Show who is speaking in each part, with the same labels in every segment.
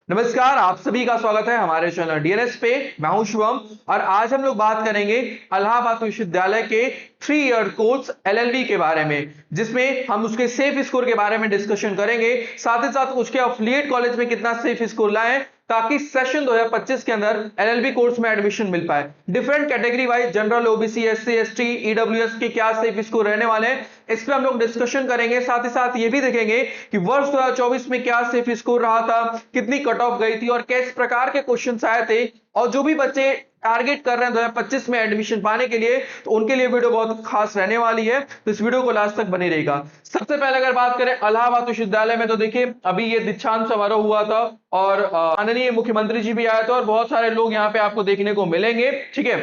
Speaker 1: नमस्कार, आप सभी का स्वागत है हमारे चैनल डीएनएस पे। मैं हूं शुभम और आज हम लोग बात करेंगे इलाहाबाद विश्वविद्यालय के 3 ईयर कोर्स एलएलबी के बारे में, जिसमें हम उसके सेफ स्कोर के बारे में डिस्कशन करेंगे। साथ ही साथ उसके एफिलिएट कॉलेज में कितना सेफ स्कोर लाएं ताकि सेशन 2025 के अंदर एलएलबी कोर्स में एडमिशन मिल पाए। Different category wise general, OBC, SC, ST, EWS के क्या सेफ स्कोर रहने वाले हैं, इस पर हम लोग डिस्कशन करेंगे। साथ ही साथ ये भी देखेंगे कि वर्ष 2024 में क्या सेफ स्कोर रहा था, कितनी कट ऑफ गई थी और किस प्रकार के क्वेश्चंस आए थे, और जो भी बच्चे टारगेट कर रहे हैं 2025 में एडमिशन पाने के लिए, तो उनके लिए वीडियो बहुत खास रहने वाली है। तो इस वीडियो को लास्ट तक बने रहेगा। सबसे पहले अगर बात करें इलाहाबाद विश्वविद्यालय में, तो देखिए अभी ये दीक्षांत समारोह हुआ था और माननीय मुख्यमंत्री जी भी आए थे और बहुत सारे लोग यहाँ पे आपको देखने को मिलेंगे। ठीक है,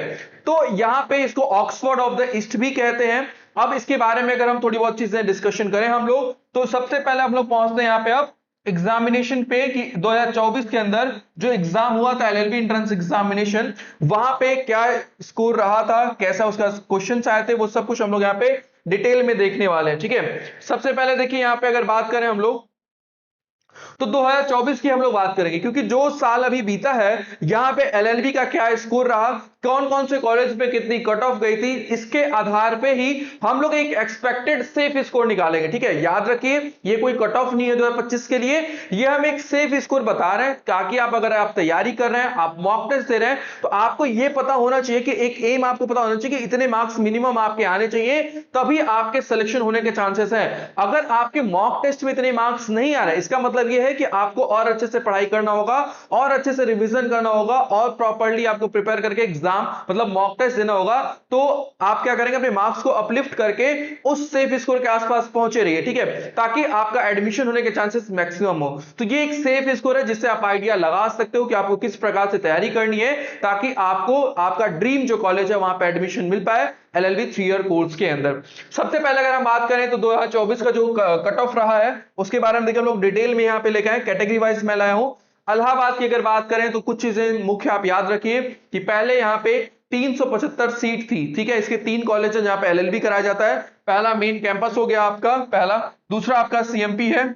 Speaker 1: तो यहाँ पे इसको ऑक्सफोर्ड ऑफ द ईस्ट भी कहते हैं। अब इसके बारे में अगर हम थोड़ी बहुत चीजें डिस्कशन करें हम लोग, तो सबसे पहले हम लोग पहुंचते हैं यहाँ पे अब एग्जामिनेशन पे कि 2024 के अंदर जो एग्जाम हुआ था एलएलबी एंट्रेंस एग्जामिनेशन, वहां पे क्या स्कोर रहा था, कैसा उसका क्वेश्चंस आए थे, वो सब कुछ हम लोग यहाँ पे डिटेल में देखने वाले हैं। ठीक है, सबसे पहले देखिए यहाँ पे अगर बात करें हम लोग, तो 2024 की हम लोग बात करेंगे क्योंकि जो साल अभी बीता है यहां पे एलएलबी का क्या स्कोर रहा, कौन कौन से कॉलेज पे कितनी कट ऑफ गई थी, इसके आधार पे ही हम लोग एक एक्सपेक्टेड सेफ स्कोर निकालेंगे। ठीक है, याद रखिए ये कोई कट ऑफ नहीं है 2025 के लिए, ये हम एक सेफ स्कोर बता रहे हैं ताकि आप अगर आप तैयारी कर रहे हैं, आप मॉक टेस्ट दे रहे हैं, तो आपको ये पता होना चाहिए कि एक एम आपको पता होना चाहिए कि इतने मार्क्स मिनिमम आपके आने चाहिए, तभी आपके सिलेक्शन होने के चांसेस हैं। अगर आपके मॉक टेस्ट में इतने मार्क्स नहीं आ रहे, इसका मतलब यह है कि आपको और अच्छे से पढ़ाई करना होगा और अच्छे से रिवीजन करना होगा और प्रॉपर्ली आपको प्रिपेयर करके एग्जाम मतलब मॉक टेस्ट देना होगा। तो आप क्या करेंगे, अपने मार्क्स को अपलिफ्ट करके उस सेफ स्कोर के आसपास पहुंचे रहिए। ठीक है, ताकि आपका एडमिशन होने के चांसेस मैक्सिमम हो। तो ये एक सेफ स्कोर है जिससे आप आइडिया लगा सकते हो कि आपको किस प्रकार से तैयारी करनी है ताकि आपको आपका ड्रीम जो कॉलेज है वहां पे एडमिशन मिल पाए एलएलबी 3 ईयर कोर्स के अंदर। सबसे पहले अगर हम बात करें तो 2024 का जो कट ऑफ रहा है उसके बारे में देखिए हम लोग डिटेल में यहां पे लेके आए, कैटेगरी वाइज मैं लाया हूं। इलाहाबाद की अगर बात करें तो कुछ चीजें मुख्य आप याद रखिए कि पहले यहां पे 375 सीट थी। ठीक है, इसके 3 कॉलेज है जहां पे एलएलबी कराया जाता है। पहला मेन कैंपस हो गया आपका, पहला, दूसरा आपका सीएमपी है,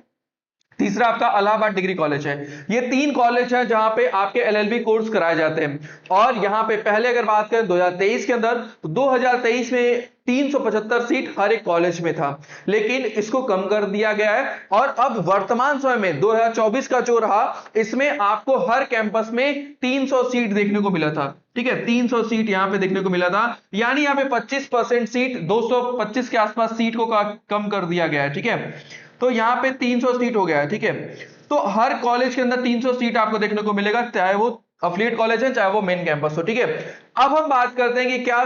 Speaker 1: तीसरा आपका इलाहाबाद डिग्री कॉलेज है। ये 3 कॉलेज है जहां पे आपके एलएलबी कोर्स कराए जाते हैं। और यहां पे पहले अगर बात करें 2023 के अंदर, तो 2023 में 375 सीट हर एक कॉलेज में था, लेकिन इसको कम कर दिया गया है और अब वर्तमान समय में 2024 का जो रहा, इसमें आपको हर कैंपस में 300 सीट देखने को मिला था। ठीक है, 300 सीट यहां पे देखने को मिला था, यानी यहां पे 25% सीट, 225 के आसपास सीट को कम कर दिया गया है। ठीक है, तो यहां पे 300 सीट हो गया है। ठीक है, तो हर कॉलेज के अंदर 300 सीट आपको देखने को मिलेगा, चाहे वो अफिलिएट कॉलेज है चाहे वो मेन कैंपस हो। ठीक है, अब हम बात करते हैं कि क्या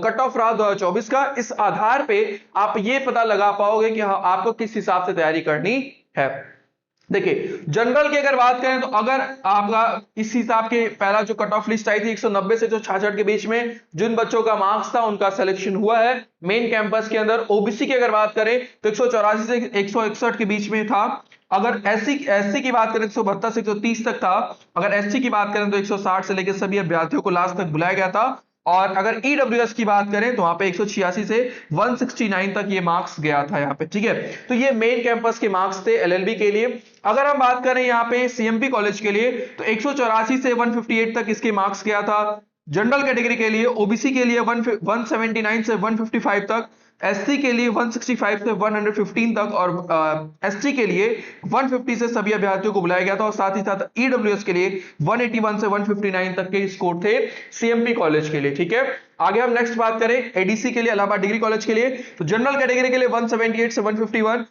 Speaker 1: कट ऑफ रहा 2024 का। इस आधार पे आप ये पता लगा पाओगे कि हाँ, आपको किस हिसाब से तैयारी करनी है। देखिए जनरल की अगर बात करें तो अगर आपका इस हिसाब के पहला जो कट ऑफ लिस्ट आई थी 190 से 166 के बीच में जिन बच्चों का मार्क्स था उनका सिलेक्शन हुआ है मेन कैंपस के अंदर। ओबीसी की अगर बात करें तो 184 से 161 के बीच में था। अगर एससी की बात करें 172 से 130 तक था। अगर एसटी की बात करें तो 160 से लेकर सभी अभ्यर्थियों को लास्ट तक बुलाया गया था। और अगर ईडब्ल्यूएस की बात करें तो वहां पे 186 से 169 तक ये मार्क्स गया था यहाँ पे। ठीक है, तो ये मेन कैंपस के मार्क्स थे एलएलबी के लिए। अगर हम बात करें यहाँ पे सीएमपी कॉलेज के लिए तो 184 से 158 तक इसके मार्क्स गया था। जनरल कैटेगरी के लिए, ओबीसी के लिए 179 से 155 तक, एससी के लिए 165 से 115 तक और एसटी के लिए 150 से सभी अभ्यर्थियों को बुलाया गया था। और साथ ही साथ ईडब्ल्यूएस के लिए 181 से 159 तक के स्कोर थे सीएमपी कॉलेज के लिए। ठीक है, आगे हम नेक्स्ट बात करें एडीसी के लिए, इलाहाबाद डिग्री कॉलेज के लिए, तो जनरल कैटेगरी के लिए 178 से 151,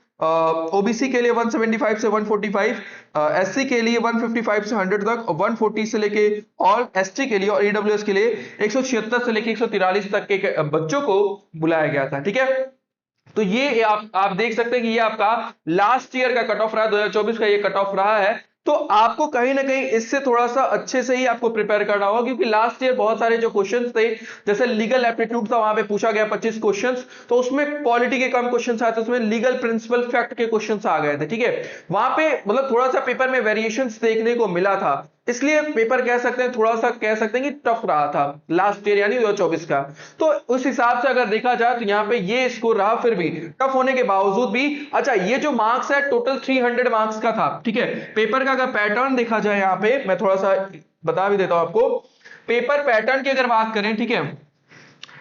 Speaker 1: ओबीसी के लिए 175 से 145, एससी के लिए 155 से 100 तक, 140 से लेके ऑल एसटी के लिए और ईडब्ल्यूएस के लिए 176 से लेके 143 तक के बच्चों को बुलाया गया था। ठीक है, तो ये आप देख सकते हैं कि ये आपका लास्ट ईयर का कट ऑफ रहा है, 2024 का ये कट ऑफ रहा है। तो आपको कहीं ना कहीं इससे थोड़ा सा अच्छे से ही आपको प्रिपेयर करना होगा क्योंकि लास्ट ईयर बहुत सारे जो क्वेश्चंस थे, जैसे लीगल एप्टीट्यूड था, वहां पे पूछा गया 25 क्वेश्चंस, तो उसमें पॉलिटी के कम क्वेश्चंस आए थे, उसमें लीगल प्रिंसिपल फैक्ट के क्वेश्चंस आ गए थे। ठीक है, वहां पे मतलब थोड़ा सा पेपर में वेरिएशंस देखने को मिला था। इसलिए पेपर कह सकते हैं, थोड़ा सा कह सकते हैं कि टफ रहा था लास्ट ईयर यानी 2024 का। तो उस हिसाब से अगर देखा जाए तो यहाँ पे ये स्कोर रहा, फिर भी टफ होने के बावजूद भी। अच्छा, ये जो मार्क्स है टोटल 300 मार्क्स का था, ठीक है। पेपर का अगर पैटर्न देखा जाए, यहाँ पे मैं थोड़ा सा बता भी देता हूं आपको। पेपर पैटर्न की अगर बात करें, ठीक है,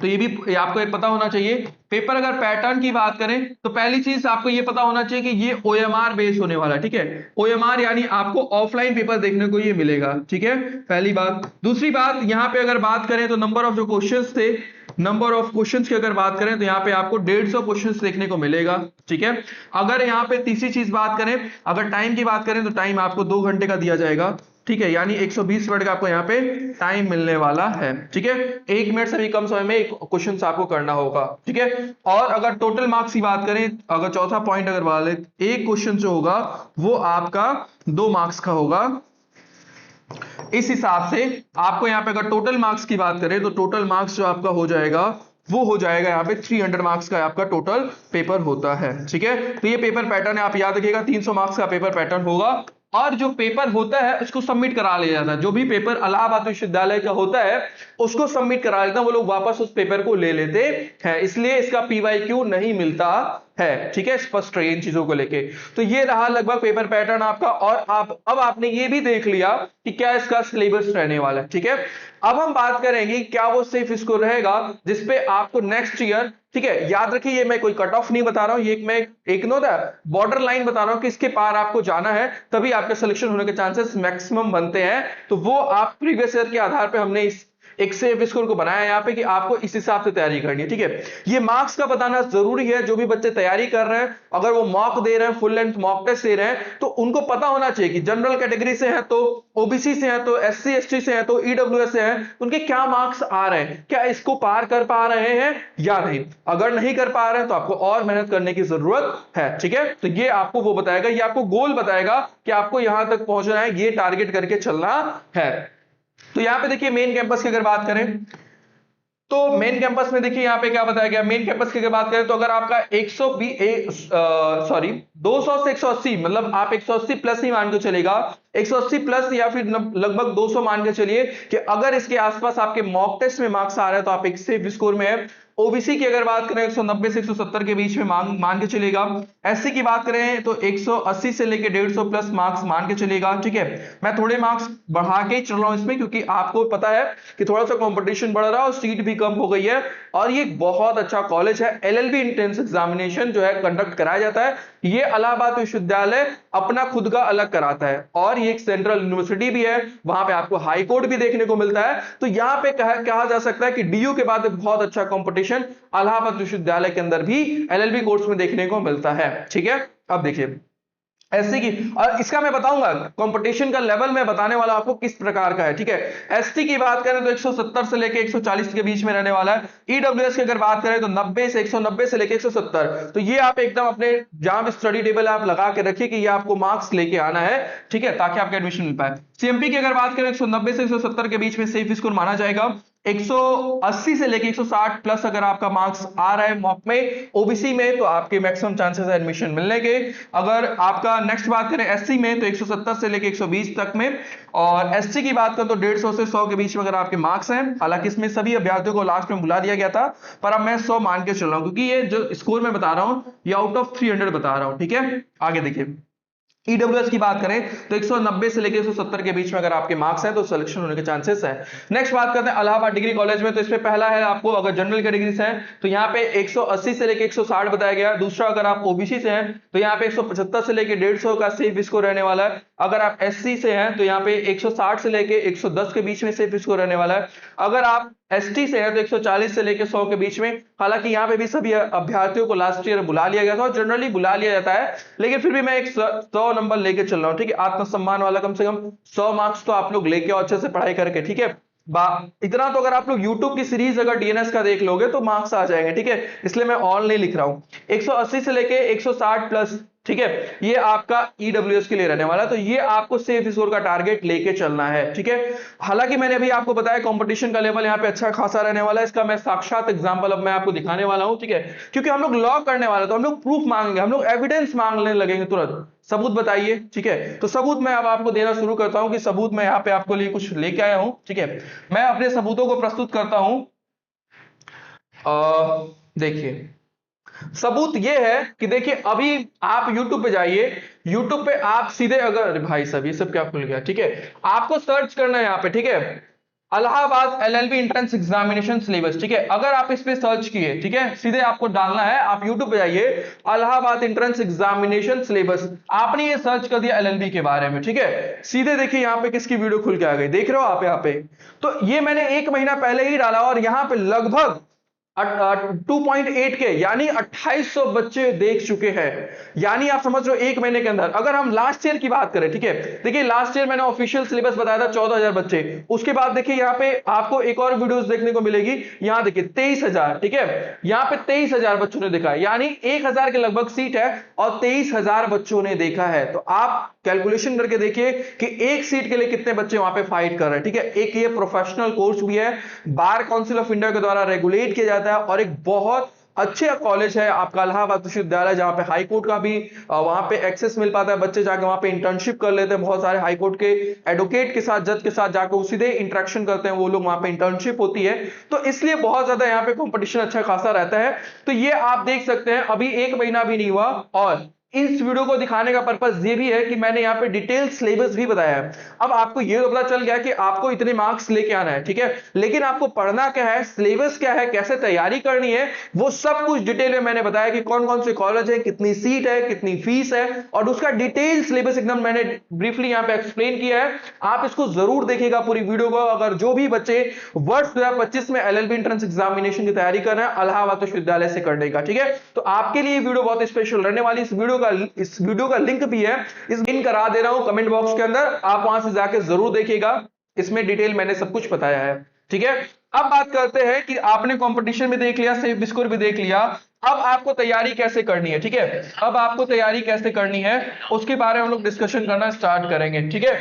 Speaker 1: तो ये आपको पता होना चाहिए। पेपर अगर पैटर्न की बात करें तो पहली चीज आपको ये पता होना चाहिए कि ये ओएमआर बेस होने वाला है, ठीक है। ओएमआर यानी आपको ऑफलाइन पेपर देखने को ये मिलेगा, ठीक है, पहली बात। दूसरी बात, यहाँ पे अगर बात करें तो नंबर ऑफ जो क्वेश्चंस थे, नंबर ऑफ क्वेश्चंस की अगर बात करें तो यहाँ पे आपको 150 क्वेश्चंस देखने को मिलेगा, ठीक है। अगर यहाँ पे तीसरी चीज बात करें, अगर टाइम की बात करें तो टाइम आपको 2 घंटे का दिया जाएगा, ठीक है, यानी 120 मिनट का आपको यहाँ पे टाइम मिलने वाला है, ठीक है। 1 मिनट से भी कम समय में एक क्वेश्चन आपको करना होगा, ठीक है। और अगर टोटल मार्क्स की बात करें, अगर चौथा पॉइंट अगर वाले, एक क्वेश्चन जो होगा वो आपका 2 मार्क्स का होगा। इस हिसाब से आपको यहाँ पे अगर टोटल मार्क्स की बात करें तो टोटल मार्क्स जो आपका हो जाएगा वो हो जाएगा यहाँ पे 300 मार्क्स का आपका टोटल पेपर होता है, ठीक है। तो ये पेपर पैटर्न है, आप याद रखिएगा 300 मार्क्स का पेपर पैटर्न होगा। और जो पेपर होता है उसको सबमिट करा लिया जाता है, जो भी पेपर इलाहाबाद विश्वविद्यालय का होता है उसको सबमिट करा लेते हैं, वो लोग वापस उस पेपर को ले लेते हैं, इसलिए इसका पीवाईक्यू नहीं मिलता है, ठीक है। स्पष्ट रहिए इन चीजों को लेके। तो ये रहा लगभग पेपर पैटर्न आपका। और आप अब आपने ये भी देख लिया कि क्या इसका सिलेबस रहने वाला है, ठीक है। अब हम बात करेंगे क्या वो सेफ स्कोर रहेगा जिसपे आपको नेक्स्ट ईयर, ठीक है, याद रखिए ये मैं कोई कट ऑफ नहीं बता रहा हूं, ये मैं एक नो बॉर्डर लाइन बता रहा हूं कि इसके पार आपको जाना है तभी आपके सिलेक्शन होने के चांसेस मैक्सिमम बनते हैं। तो वो आप प्रीवियस ईयर के आधार पे हमने इस एक सेफ स्कोर को बनाया यहाँ पे कि आपको इस हिसाब से तैयारी करनी है, ठीक है। ये मार्क्स का बताना जरूरी है, जो भी बच्चे तैयारी कर रहे हैं अगर वो मॉक दे रहे हैं, फुल लेंथ मॉक टेस्ट दे रहे हैं, तो उनको पता होना चाहिए कि जनरल कैटेगरी से है तो, ओबीसी से है तो, एससी एसटी से है तो, ईडब्ल्यूएस से है, उनके क्या मार्क्स आ रहे हैं, क्या इसको पार कर पा रहे हैं या नहीं। अगर नहीं कर पा रहे हैं तो आपको और मेहनत करने की जरूरत है, ठीक है। तो ये आपको वो बताएगा, ये आपको गोल बताएगा कि आपको यहां तक पहुंचना है, ये टारगेट करके चलना है। तो यहां पे देखिए मेन कैंपस की अगर बात करें तो मेन कैंपस में देखिए यहाँ पे क्या बताया गया। मेन कैंपस की अगर बात करें तो अगर आपका 200 से 180, मतलब आप 180 प्लस ही मान के चलेगा, 180 प्लस या फिर लगभग 200 मान के चलिए कि अगर इसके आसपास आपके मॉक टेस्ट में मार्क्स आ रहे हैं तो आप एक सेफ स्कोर में है। ओबीसी की अगर बात करें 190 से 170 के बीच में मान के चलेगा। एससी की बात करें तो 180 से लेके 150 प्लस मार्क्स मान के चलेगा, ठीक है। मैं थोड़े मार्क्स बढ़ा के चल रहा हूं इसमें क्योंकि आपको पता है कि थोड़ा सा कंपटीशन बढ़ रहा है और सीट भी कम हो गई है। और ये बहुत अच्छा कॉलेज है, एलएलबी एंट्रेंस एग्जामिनेशन जो है कंडक्ट कराया जाता है। ये इलाहाबाद विश्वविद्यालय अपना खुद का अलग कराता है और ये एक सेंट्रल यूनिवर्सिटी भी है, वहां पे आपको हाई कोर्ट भी देखने को मिलता है। तो यहां पे कहा जा सकता है कि डीयू के बाद बहुत अच्छा कंपटीशन इलाहाबाद विश्वविद्यालय के अंदर भी एलएलबी कोर्स में देखने को मिलता है, ठीक है। अब देखिए एससी की, और इसका मैं बताऊंगा कंपटीशन का लेवल मैं बताने वाला आपको किस प्रकार का है, ठीक है। एसटी की बात करें तो 170 से लेके 140 के बीच में रहने वाला है। ईडब्ल्यूएस की अगर बात करें तो 90 से 190 से लेके 170। तो ये आप एकदम अपने जहां भी स्टडी टेबल आप लगा के रखिए कि ये आपको मार्क्स लेके आना है, ठीक है, ताकि आपका एडमिशन मिल पाए। सीएमपी की अगर बात करें 190 से 170 के बीच में सेफ स्कोर माना जाएगा। 180 से लेके 160 प्लस अगर आपका मार्क्स आ रहा है मॉक में, ओबीसी में, तो आपके मैक्सिमम चांसेस है एडमिशन मिलने के। अगर आपका नेक्स्ट बात करें एससी में तो 170 से लेके 120 तक में, और एसटी की बात करें तो 150 से 100 के बीच में अगर आपके मार्क्स हैं। हालांकि इसमें सभी अभ्यर्थियों को लास्ट में बुला दिया गया था, पर अब मैं 100 मान के चल रहा हूं क्योंकि ये जो स्कोर मैं बता रहा हूं ये आउट ऑफ 300 बता रहा हूं, ठीक है। आगे देखिए ईडब्ल्यूएस की बात करें तो 190 से लेकर 170 के बीच में अगर आपके मार्क्स हैं तो सिलेक्शन होने के चांसेस है। नेक्स्ट बात करते हैं इलाहाबाद डिग्री कॉलेज में, तो इसमें पहला है आपको अगर जनरल कैटेगरी से हैं तो यहाँ पे 180 से लेकर 160 बताया गया। दूसरा अगर आप ओबीसी से हैं तो यहाँ पे 175 से लेकर 150 का सेफ स्कोर रहने वाला है। अगर आप एससी से हैं तो यहाँ पे 160 से लेके 110 के बीच में सेफ स्कोर रहने वाला है। अगर आप एसटी से है तो 140 से लेके 100 के बीच में। हालांकि यहाँ पे भी सभी अभ्यर्थियों को लास्ट ईयर बुला लिया गया था और जनरली बुला लिया जाता है, लेकिन फिर भी मैं एक 100 नंबर लेके चल रहा हूँ, ठीक है। आत्मसम्मान वाला कम से कम 100 मार्क्स तो आप लोग लेके आओ अच्छे से पढ़ाई करके, ठीक है। इतना तो अगर आप लोग YouTube की सीरीज अगर डीएनएस का देख लोगे तो मार्क्स आ जाएंगे, ठीक है। इसलिए मैं ऑल नहीं लिख रहा हूं। 180 से लेके 160 प्लस ठीक है, ये आपका ईडब्ल्यूएस के लिए रहने वाला है, तो ये आपको सेफ स्कोर का टारगेट लेके चलना है। ठीक है, हालांकि मैंने अभी आपको बताया कंपटीशन का लेवल यहाँ पे अच्छा खासा रहने वाला है, इसका मैं साक्षात एग्जांपल अब मैं आपको दिखाने वाला हूं। ठीक है, क्योंकि हम लोग लॉ करने वाले, तो हम लोग प्रूफ मांगेंगे, हम लोग एविडेंस मांगने लगेंगे तुरंत, सबूत बताइए। ठीक है, तो सबूत मैं अब आपको देना शुरू करता हूं कि सबूत मैं यहाँ पे आपको लिए कुछ लेके आया हूं। ठीक है, मैं अपने सबूतों को प्रस्तुत करता हूं। देखिए, सबूत ये है कि देखिए, अभी आप YouTube पे जाइए, YouTube पे आप सीधे, अगर भाई साहब ये सब क्या खुल गया। ठीक है, आपको सर्च करना है यहाँ पे। ठीक है, Allahabad LLB entrance examination syllabus. ठीक है, अगर आप इस पे सर्च किए, ठीक है, सीधे आपको डालना है, आप YouTube पे जाइए, इलाहाबाद एंट्रेंस एग्जामिनेशन सिलेबस, आपने ये सर्च कर दिया एलएलबी के बारे में। ठीक है, सीधे देखिए यहाँ पे किसकी वीडियो खुल के आ गई, देख रहे हो आप यहाँ पे। तो ये मैंने 1 महीना पहले ही डाला और यहाँ पे लगभग 2.8 के यानी 2800 बच्चे देख चुके हैं। यानी आप समझ रहे हो 1 महीने के अंदर। अगर हम लास्ट ईयर की बात करें, ठीक है, देखिए लास्ट ईयर मैंने ऑफिशियल सिलेबस बताया था 14,000 बच्चे। उसके बाद देखिए यहाँ पे आपको एक और वीडियोस देखने को मिलेगी, यहाँ देखिए 23,000। ठीक है, यहाँ पे 23,000 बच्चों ने देखा है, यानी 1,000 के लगभग सीट है और 23,000 बच्चों ने देखा है। तो आप कैलकुलेशन करके देखिए कि एक सीट के लिए कितने बच्चे वहां पे फाइट कर रहे हैं। ठीक है, एक ये प्रोफेशनल कोर्स भी है, बार काउंसिल ऑफ इंडिया के द्वारा रेगुलेट किया जाता है और एक बहुत अच्छे कॉलेज है आपका इलाहाबाद विश्वविद्यालय, जहां पे हाई कोर्ट का भी वहां पे एक्सेस मिल पाता है। बच्चे जाके वहां पे इंटर्नशिप कर लेते हैं, बहुत सारे हाई कोर्ट के एडवोकेट के साथ, जज के साथ जाकर सीधे इंटरेक्शन करते हैं वो लोग, वहां पे इंटर्नशिप होती है। तो इसलिए बहुत ज्यादा यहाँ पे कंपटीशन अच्छा खासा रहता है। तो ये आप देख सकते हैं, अभी 1 महीना भी नहीं हुआ और इस वीडियो को दिखाने का पर्पस ये भी है कि मैंने यहाँ पे डिटेल सिलेबस भी बताया है। अब आपको ये तो पता चल गया कि आपको इतने मार्क्स लेके आना है। ठीक है, लेकिन आपको पढ़ना क्या है, सिलेबस क्या है, कैसे तैयारी करनी है, वो सब कुछ डिटेल में मैंने बताया कि कौन कौन से कॉलेज है, कितनी सीट है, कितनी फीस है, और उसका डिटेल सिलेबस एकदम मैंने ब्रीफली यहाँ पे एक्सप्लेन किया है। आप इसको जरूर देखिएगा पूरी वीडियो को। अगर जो भी बच्चे वर्ष 2025 में एलएलबी एंट्रेंस एग्जामिनेशन की तैयारी कर रहे हैं इलाहाबाद विश्वविद्यालय से करने का, ठीक है, तो आपके लिए वीडियो बहुत स्पेशल रहने वाली। इस वीडियो का लिंक भी है, इस लिंक करा दे रहा हूं कमेंट बॉक्स के अंदर, आप वहां से जाके जरूर देखिएगा, इसमें डिटेल मैंने सब कुछ बताया है। ठीक है, अब बात करते हैं कि आपने कंपटीशन भी देख लिया, सेफ स्कोर भी देख लिया, अब आपको तैयारी कैसे करनी है। ठीक है, अब आपको तैयारी कैसे करनी है उसके बारे में हम लोग डिस्कशन करना स्टार्ट करेंगे। ठीक है,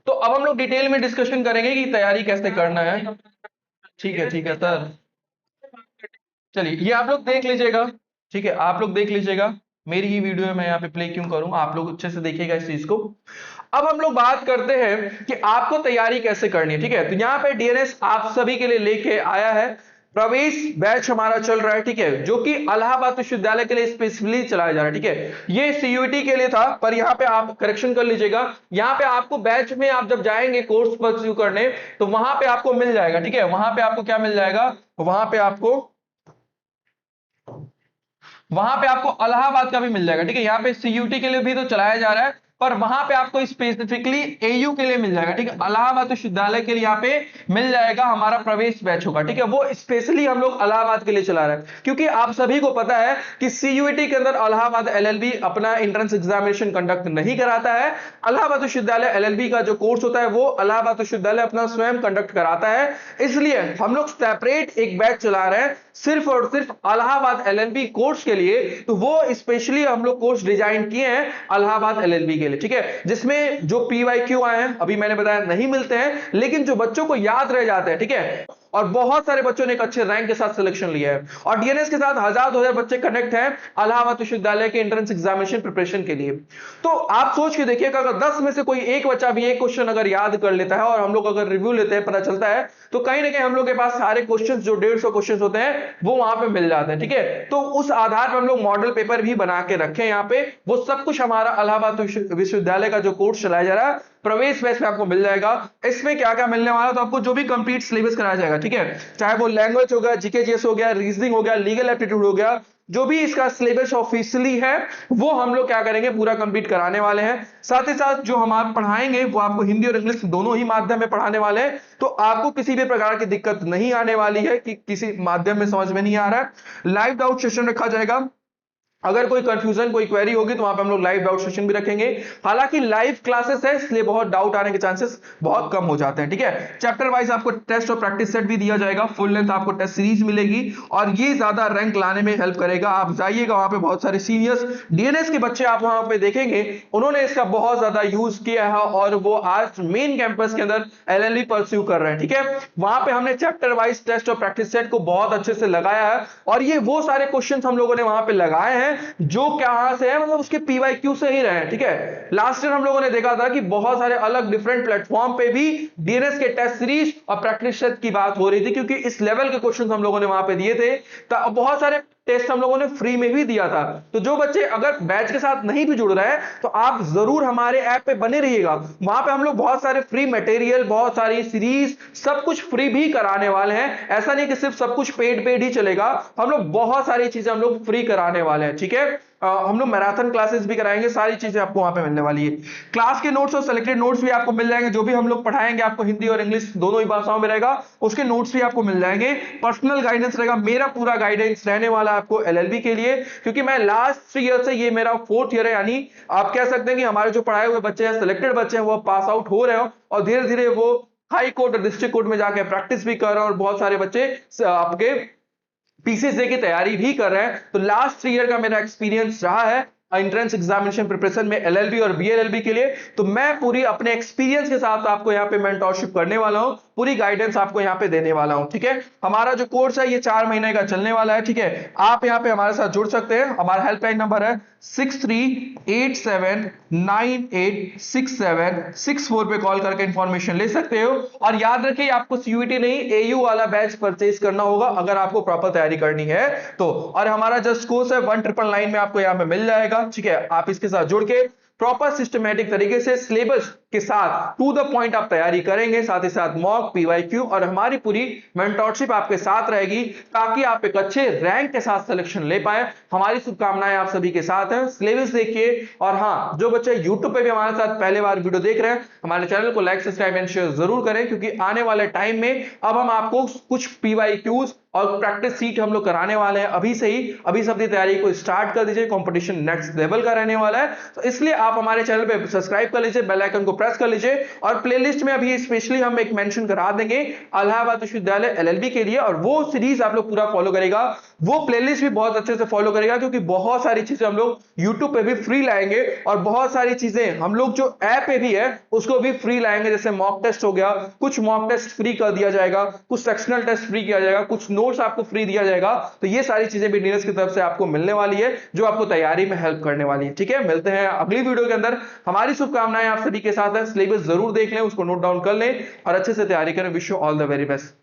Speaker 1: तो अब हम लोग डिटेल में डिस्कशन करेंगे कि तैयारी कैसे करना है। ठीक है सर, चलिए ये आप लोग देख लीजिएगा। ठीक है, आप लोग देख लीजिएगा, मेरी ही वीडियो है, मैं यहाँ पे प्ले क्यों करूं, आप लोग अच्छे से देखिएगा इस चीज को। अब हम लोग बात करते हैं कि आपको तैयारी कैसे करनी है। ठीक है, तो यहाँ पे डीएनएस आप सभी के लिए लेके आया है, प्रवेश बैच हमारा चल रहा है। ठीक है, जो कि इलाहाबाद विश्वविद्यालय के लिए स्पेसिफिकली चलाया जा रहा है। ठीक है, ये सीयूईटी के लिए था, पर यहाँ पे आप करेक्शन कर लीजिएगा, यहाँ पे आपको बैच में आप जब जाएंगे कोर्स परस्यू करने, तो वहां पे आपको मिल जाएगा। ठीक है, वहां पे आपको क्या मिल जाएगा, वहां पे आपको इलाहाबाद का भी मिल जाएगा। ठीक है, यहाँ पे सीयूटी के लिए भी तो चलाया जा रहा है, पर वहां पे आपको स्पेसिफिकली एयू के लिए मिल जाएगा। ठीक है, इलाहाबाद विश्वविद्यालय के लिए यहाँ पे मिल जाएगा, हमारा प्रवेश बैच होगा। ठीक है, वो स्पेशली हम लोग इलाहाबाद के लिए चला रहे हैं, क्योंकि आप सभी को पता है कि सीयूटी के अंदर इलाहाबाद एलएलबी अपना एंट्रेंस एग्जामिनेशन कंडक्ट नहीं कराता है। इलाहाबाद विश्वविद्यालय एलएलबी का जो कोर्स होता है वो इलाहाबाद विश्वविद्यालय अपना स्वयं कंडक्ट कराता है। इसलिए हम लोग सेपरेट एक बैच चला रहे हैं सिर्फ और सिर्फ इलाहाबाद एलएलबी कोर्स के लिए। तो वो स्पेशली हम लोग कोर्स डिजाइन किए हैं इलाहाबाद एलएलबी के लिए। ठीक है, जिसमें जो पीवाईक्यू आए हैं, अभी मैंने बताया नहीं मिलते हैं, लेकिन जो बच्चों को याद रह जाते हैं। ठीक है, और बहुत सारे बच्चों ने एक अच्छे रैंक के साथ सिलेक्शन लिया है, और डीएनएस के साथ 1000-2000 बच्चे कनेक्ट हैं इलाहाबाद विश्वविद्यालय के एंट्रेंस एग्जामिनेशन प्रिपरेशन के लिए। तो आप सोच के देखिएगा, अगर 10 में से कोई एक बच्चा भी एक क्वेश्चन अगर याद कर लेता है, और हम लोग अगर रिव्यू लेते हैं, पता चलता है, तो कहीं ना कहीं हम लोग के पास सारे क्वेश्चंस जो 150 क्वेश्चंस होते हैं वो वहां पे मिल जाते हैं। ठीक है, तो उस आधार पर हम लोग मॉडल पेपर भी बना के रखे हैं यहाँ पे, वो सब कुछ हमारा इलाहाबाद विश्वविद्यालय का जो कोर्स चलाया जा रहा है प्रवेश बैच में आपको मिल जाएगा। इसमें क्या क्या मिलने वाला, तो आपको जो भी कंप्लीट सिलेबस कराया जाएगा। ठीक है, चाहे वो लैंग्वेज हो गया, जीके जीएस हो गया, रीजनिंग हो गया, लीगल एप्टीट्यूड हो गया, जो भी इसका सिलेबस ऑफिशियली है वो हम लोग क्या करेंगे, पूरा कंप्लीट कराने वाले हैं। साथ ही साथ जो हम आप पढ़ाएंगे वो आपको हिंदी और इंग्लिश दोनों ही माध्यम में पढ़ाने वाले हैं, तो आपको किसी भी प्रकार की दिक्कत नहीं आने वाली है कि किसी माध्यम में समझ में नहीं आ रहा है। लाइव डाउट सेशन रखा जाएगा, अगर कोई कंफ्यूजन कोई क्वेरी होगी तो वहां पे हम लोग लाइव डाउट सेशन भी रखेंगे। हालांकि लाइव क्लासेस है इसलिए बहुत डाउट आने के चांसेस बहुत कम हो जाते हैं, ठीक है। चैप्टर वाइज आपको टेस्ट और प्रैक्टिस सेट भी दिया जाएगा, फुल लेंथ आपको टेस्ट सीरीज मिलेगी और ये ज्यादा रैंक लाने में हेल्प करेगा। आप जाइएगा वहां पे बहुत सारे सीनियर्स डीएनएस के बच्चे आप वहां पे देखेंगे, उन्होंने इसका बहुत ज्यादा यूज किया है और वो आज मेन कैंपस के अंदर एलएलबी परस्यू कर रहे हैं, ठीक है। वहां पे हमने चैप्टर वाइज टेस्ट और प्रैक्टिस सेट को बहुत अच्छे से लगाया है और ये वो सारे क्वेश्चन हम लोगों ने वहां पे लगाए हैं जो कहां से है, मतलब उसके पीवाईक्यू से ही रहे, ठीक है। लास्ट ईयर हम लोगों ने देखा था कि बहुत सारे अलग डिफरेंट प्लेटफॉर्म पे भी डीएनएस के टेस्ट सीरीज और प्रैक्टिस सेट की बात हो रही थी, क्योंकि इस लेवल के क्वेश्चन हम लोगों ने वहां पे दिए थे। तो बहुत सारे टेस्ट हम लोगों ने फ्री में भी दिया था। तो जो बच्चे अगर बैच के साथ नहीं भी जुड़ रहे हैं तो आप जरूर हमारे ऐप पे बने रहिएगा, वहां पे हम लोग बहुत सारे फ्री मटेरियल, बहुत सारी सीरीज, सब कुछ फ्री भी कराने वाले हैं। ऐसा नहीं कि सिर्फ सब कुछ पेड ही चलेगा, हम लोग बहुत सारी चीजें हम लोग फ्री कराने वाले हैं, ठीक है। हम लोग मैराथन क्लासेस भी कराएंगे, सारी चीजें आपको वहां पे मिलने वाली है। क्लास के नोट्स और सिलेक्टेड नोट्स भी आपको मिल जाएंगे, जो भी हम लोग पढ़ाएंगे आपको हिंदी और इंग्लिश दोनों ही भाषाओं में रहेगा, उसके नोट्स भी आपको मिल जाएंगे। पर्सनल गाइडेंस रहेगा, मेरा पूरा गाइडेंस रहने वाला है आपको एलएलबी के लिए, क्योंकि मैं लास्ट 3 ईयर से, ये मेरा 4th ईयर है, यानी आप कह सकते हैं कि हमारे जो पढ़ाए हुए बच्चे हैं, सिलेक्टेड बच्चे हैं, वो पास आउट हो रहे हो और धीरे धीरे वो हाई कोर्ट और डिस्ट्रिक्ट कोर्ट में जाके प्रैक्टिस भी कर रहे हैं और बहुत सारे बच्चे आपके पीसीसी की तैयारी भी कर रहे हैं। तो लास्ट 3 ईयर का मेरा एक्सपीरियंस रहा है एंट्रेंस एग्जामिनेशन प्रिपरेशन में एलएलबी और बीएलएलबी के लिए। तो मैं पूरी अपने एक्सपीरियंस के साथ आपको यहाँ पे मेंटरशिप करने वाला हूँ, पूरी गाइडेंस आपको यहाँ पे देने वाला हूँ, ठीक है। हमारा जो कोर्स है ये 4 महीने का चलने वाला है, ठीक है। आप यहाँ पे हमारे साथ जुड़ सकते हैं। हमारा हेल्पलाइन नंबर है 6387986764 पे कॉल करके इंफॉर्मेशन ले सकते हो। और याद रखिए आपको सीयूईटी नहीं, एयू वाला बैच परचेज करना होगा अगर आपको प्रॉपर तैयारी करनी है तो। और हमारा जस्ट कोर्स है 1999 में आपको यहाँ पे मिल जाएगा, ठीक है। आप इसके साथ जुड़ के प्रॉपर सिस्टमैटिक तरीके से सिलेबस के साथ टू द पॉइंट आप तैयारी करेंगे, साथ ही साथ मॉक, पीवाईक्यू और हमारी पूरी मेंटरशिप आपके साथ रहेगी, ताकि आप एक अच्छे रैंक के साथ सिलेक्शन ले पाए। हमारी शुभकामनाएं आप सभी के साथ हैं। सिलेबस देखिए, और हाँ, जो बच्चे यूट्यूब पे भी हमारे साथ पहले बार वीडियो देख रहे हैं, हमारे चैनल को लाइक, सब्सक्राइब एंड शेयर जरूर करें, क्योंकि आने वाले टाइम में अब हम आपको कुछ पीवाईक्यूज और प्रैक्टिस सीट हम लोग कराने वाले हैं अभी से ही। अभी से अपनी तैयारी को स्टार्ट कर दीजिए, कंपटीशन नेक्स्ट लेवल का रहने वाला है। तो इसलिए आप हमारे चैनल पे सब्सक्राइब कर लीजिए, बेल आइकन को प्रेस कर लीजिए, और प्लेलिस्ट में अभी स्पेशली हम एक मेंशन करा देंगे इलाहाबाद विश्वविद्यालय एलएलबी के लिए, और वो सीरीज आप लोग पूरा फॉलो करेगा, वो प्लेलिस्ट भी बहुत अच्छे से फॉलो करेगा, क्योंकि बहुत सारी चीजें हम लोग यूट्यूब पे भी फ्री लाएंगे और बहुत सारी चीजें हम लोग जो ऐप पे भी है उसको भी फ्री लाएंगे। जैसे मॉक टेस्ट हो गया, कुछ मॉक टेस्ट फ्री कर दिया जाएगा, कुछ सेक्शनल टेस्ट फ्री किया जाएगा, कुछ नोट्स आपको फ्री दिया जाएगा। तो ये सारी चीजें भी डीएनएस की तरफ से आपको मिलने वाली है, जो आपको तैयारी में हेल्प करने वाली है, ठीक है। मिलते हैं अगली वीडियो के अंदर। हमारी शुभकामनाएं आप सभी के साथ है। सिलेबस जरूर देख लें, उसको नोट डाउन कर लें और अच्छे से तैयारी करें। Wish you all the very best.